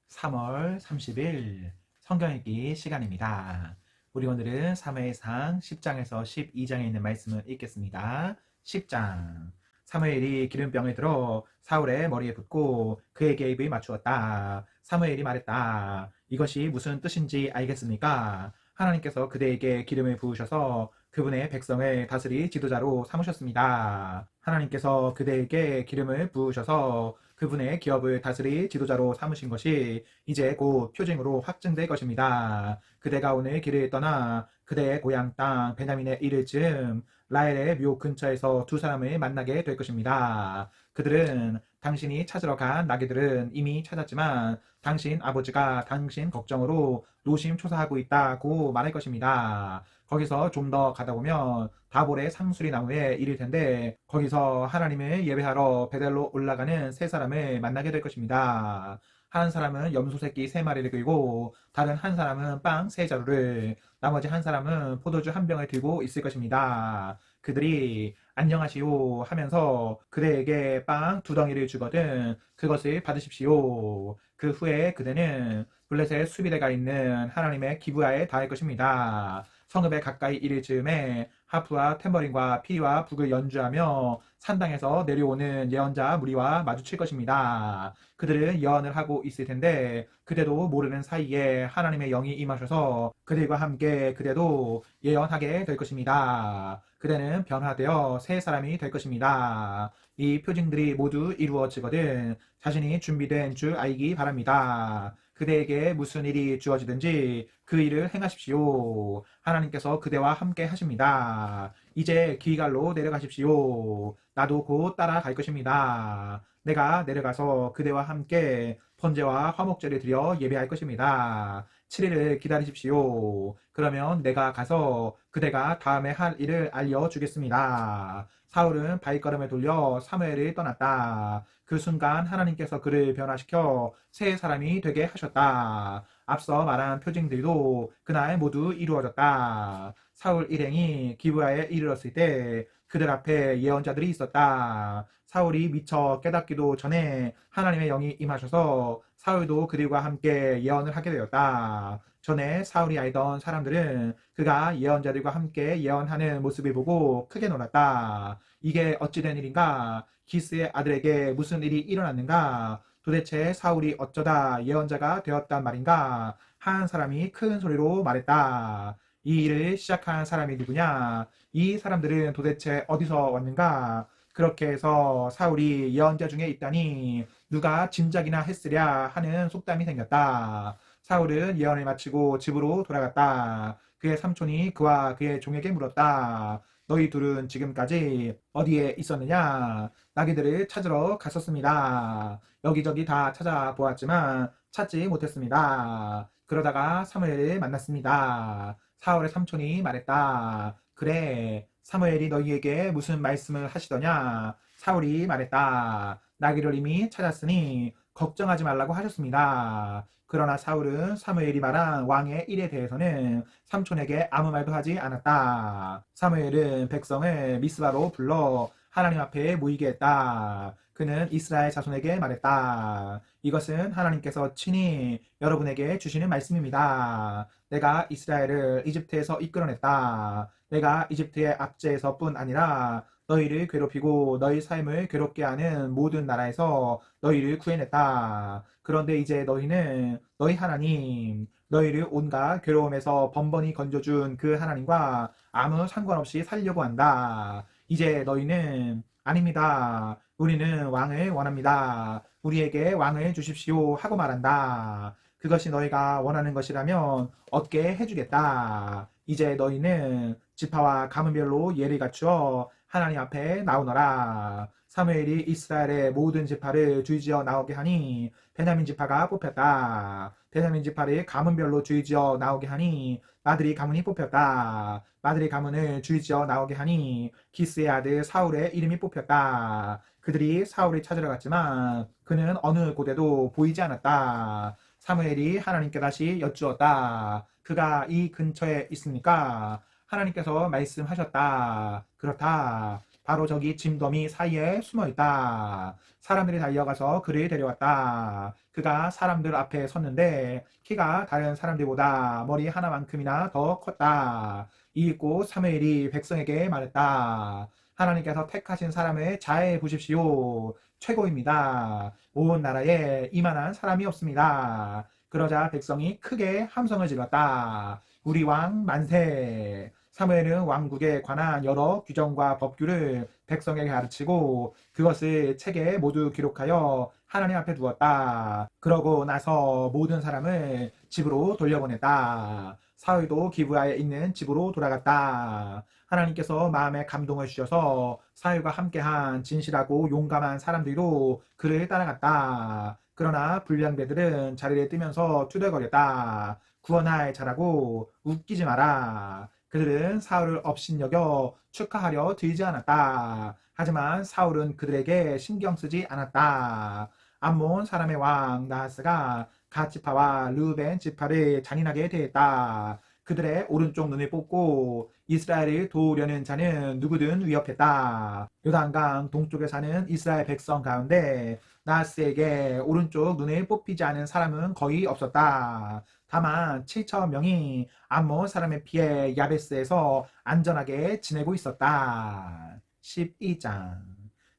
3월 30일 성경 읽기 시간입니다. 우리 오늘은 사무엘상 10장에서 12장에 있는 말씀을 읽겠습니다. 10장. 사무엘이 기름병을 들어 사울의 머리에 붓고 그에게 입을 맞추었다. 사무엘이 말했다. 이것이 무슨 뜻인지 알겠습니까? 하나님께서 그대에게 기름을 부으셔서 그분의 백성을 다스릴 지도자로 삼으셨습니다. 하나님께서 그대에게 기름을 부으셔서 그분의 기업을 다스릴 지도자로 삼으신 것이 이제 곧 표징으로 확증될 것입니다. 그대가 오늘 길을 떠나 그대의 고향 땅 베냐민에 이를 즈음 라헬의 묘 근처에서 두 사람을 만나게 될 것입니다. 그들은 당신이 찾으러 간 나귀들은 이미 찾았지만 당신 아버지가 당신 걱정으로 노심초사하고 있다고 말할 것입니다. 거기서 좀 더 가다 보면 다볼의 상수리 나무에 이를 텐데 거기서 하나님을 예배하러 베델로 올라가는 세 사람을 만나게 될 것입니다. 한 사람은 염소 새끼 세 마리를 들고 다른 한 사람은 빵 세 자루를 나머지 한 사람은 포도주 한 병을 들고 있을 것입니다. 그들이 안녕하시오 하면서 그대에게 빵 두 덩이를 주거든 그것을 받으십시오. 그 후에 그대는 블레셋 수비대가 있는 하나님의 기브야에 닿을 것입니다. 성읍에 가까이 이를 즈음에 하프와 탬버린과 피리와 북을 연주하며 산당에서 내려오는 예언자 무리와 마주칠 것입니다. 그들은 예언을 하고 있을 텐데 그대도 모르는 사이에 하나님의 영이 임하셔서 그들과 함께 그대도 예언하게 될 것입니다. 그대는 변화되어 새 사람이 될 것입니다. 이 표징들이 모두 이루어지거든 자신이 준비된 줄 알기 바랍니다. 그대에게 무슨 일이 주어지든지 그 일을 행하십시오. 하나님께서 그대와 함께 하십니다. 이제 기갈로 내려가십시오. 나도 곧 따라갈 것입니다. 내가 내려가서 그대와 함께 번제와 화목제를 드려 예배할 것입니다. 7일을 기다리십시오. 그러면 내가 가서 그대가 다음에 할 일을 알려주겠습니다. 사울은 발걸음을 돌려 사무엘을 떠났다. 그 순간 하나님께서 그를 변화시켜 새 사람이 되게 하셨다. 앞서 말한 표징들도 그날 모두 이루어졌다. 사울 일행이 기브야에 이르렀을 때 그들 앞에 예언자들이 있었다. 사울이 미처 깨닫기도 전에 하나님의 영이 임하셔서 사울도 그들과 함께 예언을 하게 되었다. 전에 사울이 알던 사람들은 그가 예언자들과 함께 예언하는 모습을 보고 크게 놀랐다. 이게 어찌된 일인가? 기스의 아들에게 무슨 일이 일어났는가? 도대체 사울이 어쩌다 예언자가 되었단 말인가? 한 사람이 큰 소리로 말했다. 이 일을 시작한 사람이 누구냐? 이 사람들은 도대체 어디서 왔는가? 그렇게 해서 사울이 예언자 중에 있다니 누가 짐작이나 했으랴 하는 속담이 생겼다. 사울은 예언을 마치고 집으로 돌아갔다. 그의 삼촌이 그와 그의 종에게 물었다. 너희 둘은 지금까지 어디에 있었느냐? 나귀들을 찾으러 갔었습니다. 여기저기 다 찾아보았지만 찾지 못했습니다. 그러다가 사무엘을 만났습니다. 사울의 삼촌이 말했다. 그래, 사무엘이 너희에게 무슨 말씀을 하시더냐? 사울이 말했다. 나귀를 이미 찾았으니 걱정하지 말라고 하셨습니다. 그러나 사울은 사무엘이 말한 왕의 일에 대해서는 삼촌에게 아무 말도 하지 않았다. 사무엘은 백성을 미스바로 불러 하나님 앞에 모이게 했다. 그는 이스라엘 자손에게 말했다. 이것은 하나님께서 친히 여러분에게 주시는 말씀입니다. 내가 이스라엘을 이집트에서 이끌어냈다. 내가 이집트의 압제에서뿐 아니라 너희를 괴롭히고 너희 삶을 괴롭게 하는 모든 나라에서 너희를 구해냈다. 그런데 이제 너희는 너희 하나님, 너희를 온갖 괴로움에서 번번이 건져준 그 하나님과 아무 상관없이 살려고 한다. 이제 너희는 아닙니다. 우리는 왕을 원합니다. 우리에게 왕을 주십시오 하고 말한다. 그것이 너희가 원하는 것이라면 얻게 해주겠다. 이제 너희는 지파와 가문별로 예를 갖추어 하나님 앞에 나오너라. 사무엘이 이스라엘의 모든 지파를 주의지어 나오게 하니 베냐민 지파가 뽑혔다. 베냐민 지파를 가문별로 주의지어 나오게 하니 마드리 가문이 뽑혔다. 마드리 가문을 주의지어 나오게 하니 기스의 아들 사울의 이름이 뽑혔다. 그들이 사울을 찾으러 갔지만 그는 어느 곳에도 보이지 않았다. 사무엘이 하나님께 다시 여쭈었다. 그가 이 근처에 있습니까? 하나님께서 말씀하셨다. 그렇다. 바로 저기 짐더미 사이에 숨어 있다. 사람들이 달려가서 그를 데려왔다. 그가 사람들 앞에 섰는데 키가 다른 사람들보다 머리 하나만큼이나 더 컸다. 이윽고 사무엘이 백성에게 말했다. 하나님께서 택하신 사람을 잘 보십시오. 최고입니다. 온 나라에 이만한 사람이 없습니다. 그러자 백성이 크게 함성을 질렀다. 우리 왕 만세! 사무엘은 왕국에 관한 여러 규정과 법규를 백성에게 가르치고 그것을 책에 모두 기록하여 하나님 앞에 두었다. 그러고 나서 모든 사람을 집으로 돌려보냈다. 사울도 기브아에 있는 집으로 돌아갔다. 하나님께서 마음에 감동을 주셔서 사울과 함께한 진실하고 용감한 사람들도 그를 따라갔다. 그러나 불량배들은 자리를 뜨면서 투덜거렸다. 구원할 자라고 웃기지 마라. 그들은 사울을 업신여겨 축하하려 들지 않았다. 하지만 사울은 그들에게 신경 쓰지 않았다. 암몬 사람의 왕 나하스가 갓 지파와 르우벤 지파를 잔인하게 대했다. 그들의 오른쪽 눈을 뽑고 이스라엘을 도우려는 자는 누구든 위협했다. 요단강 동쪽에 사는 이스라엘 백성 가운데 나하스에게 오른쪽 눈을 뽑히지 않은 사람은 거의 없었다. 다만 7천 명이 암몬 사람에 피해 야베스에서 안전하게 지내고 있었다. 12장.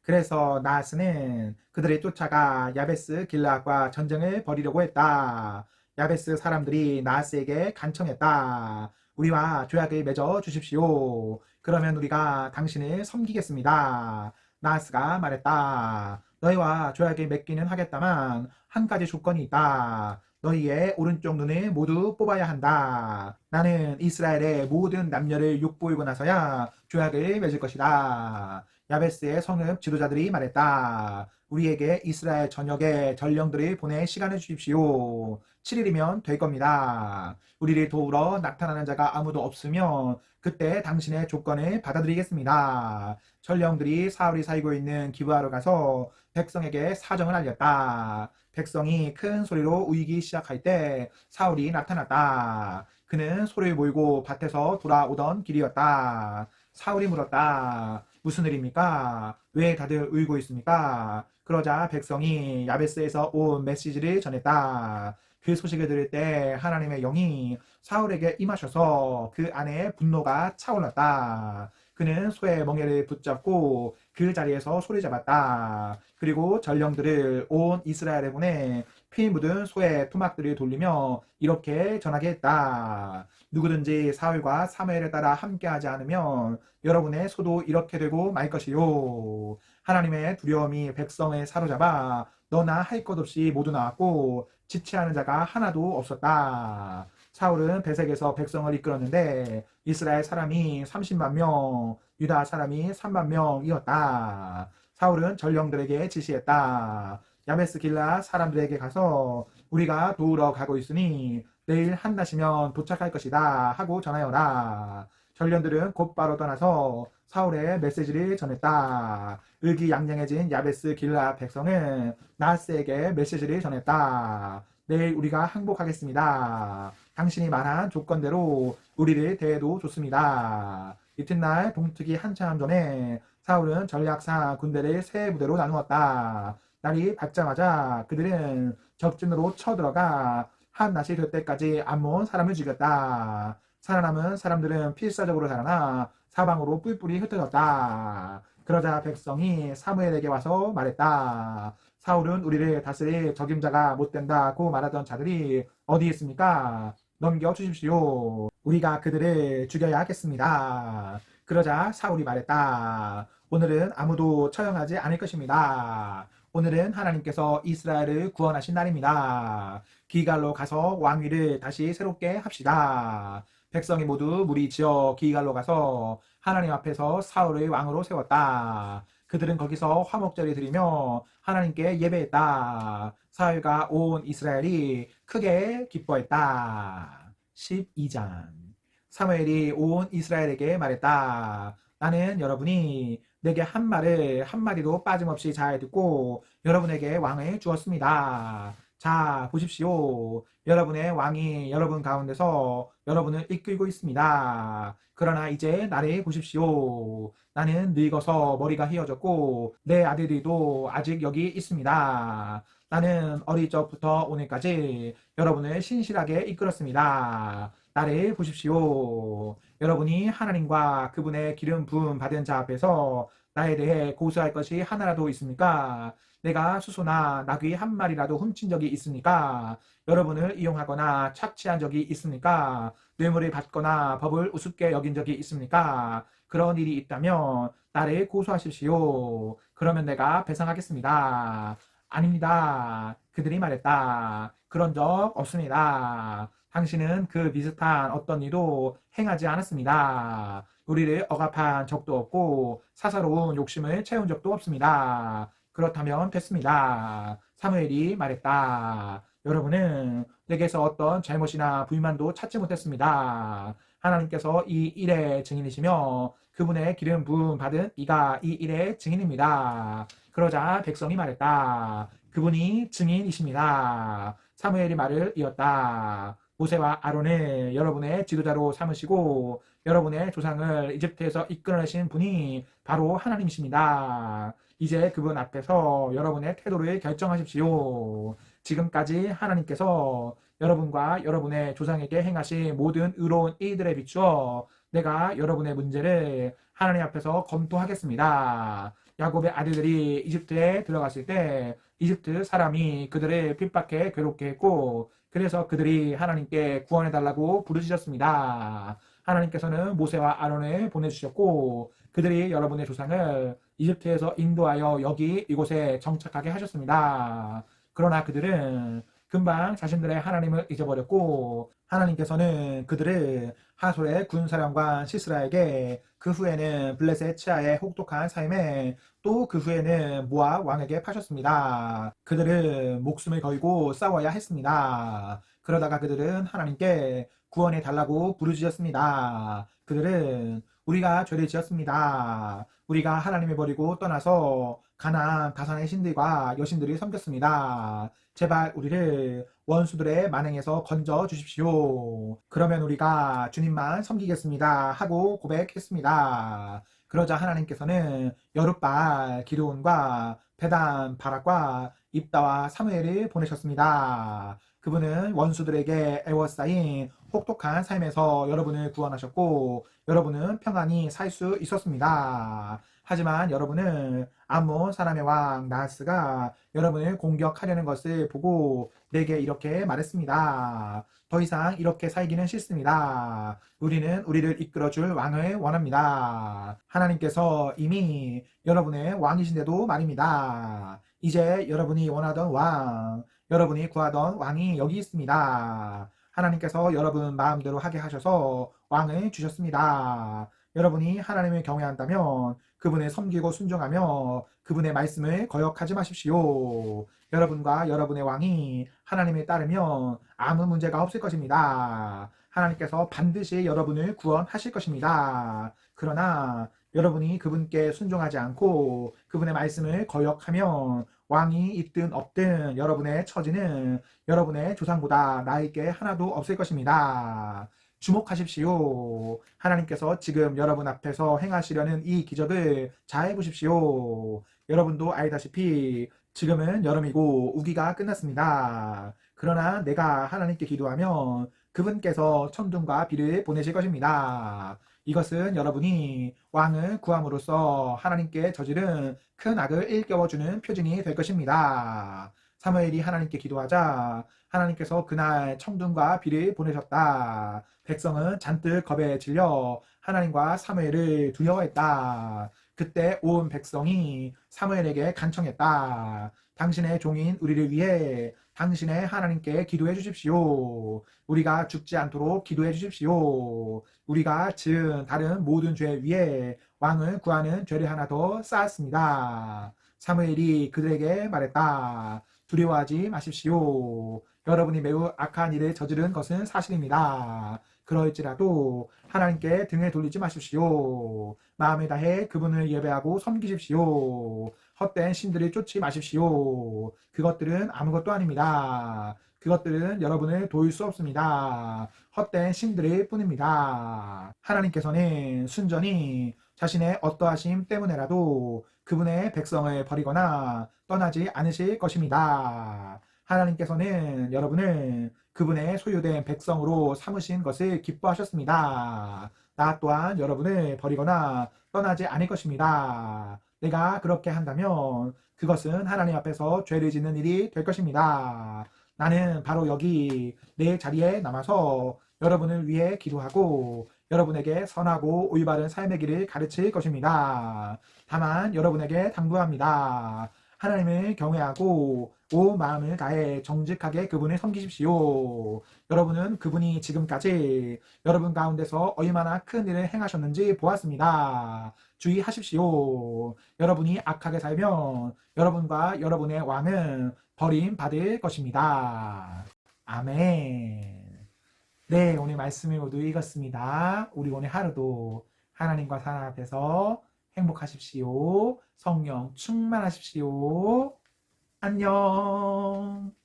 그래서 나하스는 그들을 쫓아가 야베스 길라앗과 전쟁을 벌이려고 했다. 야베스 사람들이 나하스에게 간청했다. 우리와 조약을 맺어 주십시오. 그러면 우리가 당신을 섬기겠습니다. 나하스가 말했다. 너희와 조약을 맺기는 하겠다만 한 가지 조건이 있다. 너희의 오른쪽 눈을 모두 뽑아야 한다. 나는 이스라엘의 모든 남녀를 욕보이고 나서야 조약을 맺을 것이다. 야베스의 성읍 지도자들이 말했다. 우리에게 이스라엘 전역에 전령들을 보낼 시간을 주십시오. 7일이면 될 겁니다. 우리를 도우러 나타나는 자가 아무도 없으면 그때 당신의 조건을 받아들이겠습니다. 전령들이 사울이 살고 있는 기브아로 가서 백성에게 사정을 알렸다. 백성이 큰 소리로 우이기 시작할 때 사울이 나타났다. 그는 소리를 몰고 밭에서 돌아오던 길이었다. 사울이 물었다. 무슨 일입니까? 왜 다들 울고 있습니까? 그러자 백성이 야베스에서 온 메시지를 전했다. 그 소식을 들을 때 하나님의 영이 사울에게 임하셔서 그 안에 분노가 차올랐다. 그는 소의 멍에를 붙잡고 그 자리에서 소리 잡았다. 그리고 전령들을 온 이스라엘에 보내 피 묻은 소의 토막들을 돌리며 이렇게 전하게 했다. 누구든지 사울과 사무엘을 따라 함께하지 않으면 여러분의 소도 이렇게 되고 말 것이요. 하나님의 두려움이 백성을 사로잡아 너나 할 것 없이 모두 나왔고 지체하는 자가 하나도 없었다. 사울은 베색에서 백성을 이끌었는데 이스라엘 사람이 30만 명, 유다 사람이 3만 명이었다. 사울은 전령들에게 지시했다. 야베스 길라 사람들에게 가서 우리가 도우러 가고 있으니 내일 한낮이면 도착할 것이다 하고 전하여라. 전령들은 곧바로 떠나서 사울의 메시지를 전했다. 의기양양해진 야베스 길라 백성은 나하스에게 메시지를 전했다. 내일 우리가 항복하겠습니다. 당신이 말한 조건대로 우리를 대해도 좋습니다. 이튿날 동트기 한참 전에 사울은 전략상 군대를 세 부대로 나누었다. 날이 밝자마자 그들은 적진으로 쳐들어가 한낮이 될 때까지 암몬 사람을 죽였다. 살아남은 사람들은 필사적으로 살아나 사방으로 뿔뿔이 흩어졌다. 그러자 백성이 사무엘에게 와서 말했다. 사울은 우리를 다스릴 적임자가 못된다고 말하던 자들이 어디 있습니까? 넘겨주십시오. 우리가 그들을 죽여야 하겠습니다. 그러자 사울이 말했다. 오늘은 아무도 처형하지 않을 것입니다. 오늘은 하나님께서 이스라엘을 구원하신 날입니다. 기갈로 가서 왕위를 다시 새롭게 합시다. 백성이 모두 무리지어 기갈로 가서 하나님 앞에서 사울을 왕으로 세웠다. 그들은 거기서 화목제를 드리며 하나님께 예배했다. 사울과 온 이스라엘이 크게 기뻐했다. 12장. 사무엘이 온 이스라엘에게 말했다. 나는 여러분이 내게 한 말을 한마디도 빠짐없이 잘 듣고 여러분에게 왕을 주었습니다. 자, 보십시오. 여러분의 왕이 여러분 가운데서 여러분을 이끌고 있습니다. 그러나 이제 나를 보십시오. 나는 늙어서 머리가 휘어졌고 내 아들들도 아직 여기 있습니다. 나는 어릴 적부터 오늘까지 여러분을 신실하게 이끌었습니다. 나를 보십시오. 여러분이 하나님과 그분의 기름 부음 받은 자 앞에서 나에 대해 고소할 것이 하나라도 있습니까? 내가 수소나 나귀 한 마리라도 훔친 적이 있습니까? 여러분을 이용하거나 착취한 적이 있습니까? 뇌물을 받거나 법을 우습게 여긴 적이 있습니까? 그런 일이 있다면 나를 고소하십시오. 그러면 내가 배상하겠습니다. 아닙니다. 그들이 말했다. 그런 적 없습니다. 당신은 그 비슷한 어떤 일도 행하지 않았습니다. 우리를 억압한 적도 없고 사사로운 욕심을 채운 적도 없습니다. 그렇다면 됐습니다. 사무엘이 말했다. 여러분은 내게서 어떤 잘못이나 불만도 찾지 못했습니다. 하나님께서 이 일의 증인이시며 그분의 기름 부음 받은 이가 이 일의 증인입니다. 그러자 백성이 말했다. 그분이 증인이십니다. 사무엘이 말을 이었다. 모세와 아론을 여러분의 지도자로 삼으시고 여러분의 조상을 이집트에서 이끌어내신 분이 바로 하나님이십니다. 이제 그분 앞에서 여러분의 태도를 결정하십시오. 지금까지 하나님께서 여러분과 여러분의 조상에게 행하신 모든 의로운 일들에 비추어 내가 여러분의 문제를 하나님 앞에서 검토하겠습니다. 야곱의 아들들이 이집트에 들어갔을 때 이집트 사람이 그들을 핍박해 괴롭게 했고 그래서 그들이 하나님께 구원해달라고 부르짖었습니다. 하나님께서는 모세와 아론을 보내주셨고 그들이 여러분의 조상을 이집트에서 인도하여 여기 이곳에 정착하게 하셨습니다. 그러나 그들은 금방 자신들의 하나님을 잊어버렸고 하나님께서는 그들을 하솔의 군사령관 시스라에게 그 후에는 블레셋 치하의 혹독한 삶에 또 그 후에는 모압 왕에게 파셨습니다. 그들은 목숨을 걸고 싸워야 했습니다. 그러다가 그들은 하나님께 구원해 달라고 부르짖었습니다. 그들은 우리가 죄를 지었습니다. 우리가 하나님을 버리고 떠나서 가나안 다산의 신들과 여신들을 섬겼습니다. 제발 우리를 원수들의 만행에서 건져 주십시오. 그러면 우리가 주님만 섬기겠습니다. 하고 고백했습니다. 그러자 하나님께서는 여룻발 기드온과 베단 바락과 입다와 사무엘을 보내셨습니다. 그분은 원수들에게 애워싸인 혹독한 삶에서 여러분을 구원하셨고 여러분은 평안히 살 수 있었습니다. 하지만 여러분은 암몬 사람의 왕 나하스가 여러분을 공격하려는 것을 보고 내게 이렇게 말했습니다. 더 이상 이렇게 살기는 싫습니다. 우리는 우리를 이끌어줄 왕을 원합니다. 하나님께서 이미 여러분의 왕이신데도 말입니다. 이제 여러분이 원하던 왕, 여러분이 구하던 왕이 여기 있습니다. 하나님께서 여러분 마음대로 하게 하셔서 왕을 주셨습니다. 여러분이 하나님을 경외한다면 그분을 섬기고 순종하며 그분의 말씀을 거역하지 마십시오. 여러분과 여러분의 왕이 하나님을 따르면 아무 문제가 없을 것입니다. 하나님께서 반드시 여러분을 구원하실 것입니다. 그러나 여러분이 그분께 순종하지 않고 그분의 말씀을 거역하면 왕이 있든 없든 여러분의 처지는 여러분의 조상보다 나을 게 하나도 없을 것입니다. 주목하십시오. 하나님께서 지금 여러분 앞에서 행하시려는 이 기적을 잘 보십시오. 여러분도 알다시피 지금은 여름이고 우기가 끝났습니다. 그러나 내가 하나님께 기도하면 그분께서 천둥과 비를 보내실 것입니다. 이것은 여러분이 왕을 구함으로써 하나님께 저지른 큰 악을 일깨워주는 표징이 될 것입니다. 사무엘이 하나님께 기도하자 하나님께서 그날 천둥과 비를 보내셨다. 백성은 잔뜩 겁에 질려 하나님과 사무엘을 두려워했다. 그때 온 백성이 사무엘에게 간청했다. 당신의 종인 우리를 위해 당신의 하나님께 기도해 주십시오. 우리가 죽지 않도록 기도해 주십시오. 우리가 지은 다른 모든 죄 위에 왕을 구하는 죄를 하나 더 쌓았습니다. 사무엘이 그들에게 말했다. 두려워하지 마십시오. 여러분이 매우 악한 일을 저지른 것은 사실입니다. 그럴지라도 하나님께 등을 돌리지 마십시오. 마음을 다해 그분을 예배하고 섬기십시오. 헛된 신들을 쫓지 마십시오. 그것들은 아무것도 아닙니다. 그것들은 여러분을 도울 수 없습니다. 헛된 신들일 뿐입니다. 하나님께서는 순전히 자신의 어떠하심 때문에라도 그분의 백성을 버리거나 떠나지 않으실 것입니다. 하나님께서는 여러분을 그분의 소유된 백성으로 삼으신 것을 기뻐하셨습니다. 나 또한 여러분을 버리거나 떠나지 않을 것입니다. 내가 그렇게 한다면 그것은 하나님 앞에서 죄를 짓는 일이 될 것입니다. 나는 바로 여기 내 자리에 남아서 여러분을 위해 기도하고 여러분에게 선하고 올바른 삶의 길을 가르칠 것입니다. 다만 여러분에게 당부합니다. 하나님을 경외하고 온 마음을 다해 정직하게 그분을 섬기십시오. 여러분은 그분이 지금까지 여러분 가운데서 얼마나 큰 일을 행하셨는지 보았습니다. 주의하십시오. 여러분이 악하게 살면 여러분과 여러분의 왕은 버림받을 것입니다. 아멘. 네, 오늘 말씀을 모두 읽었습니다. 우리 오늘 하루도 하나님과 사람 앞에서 행복하십시오. 성령 충만하십시오. 안녕.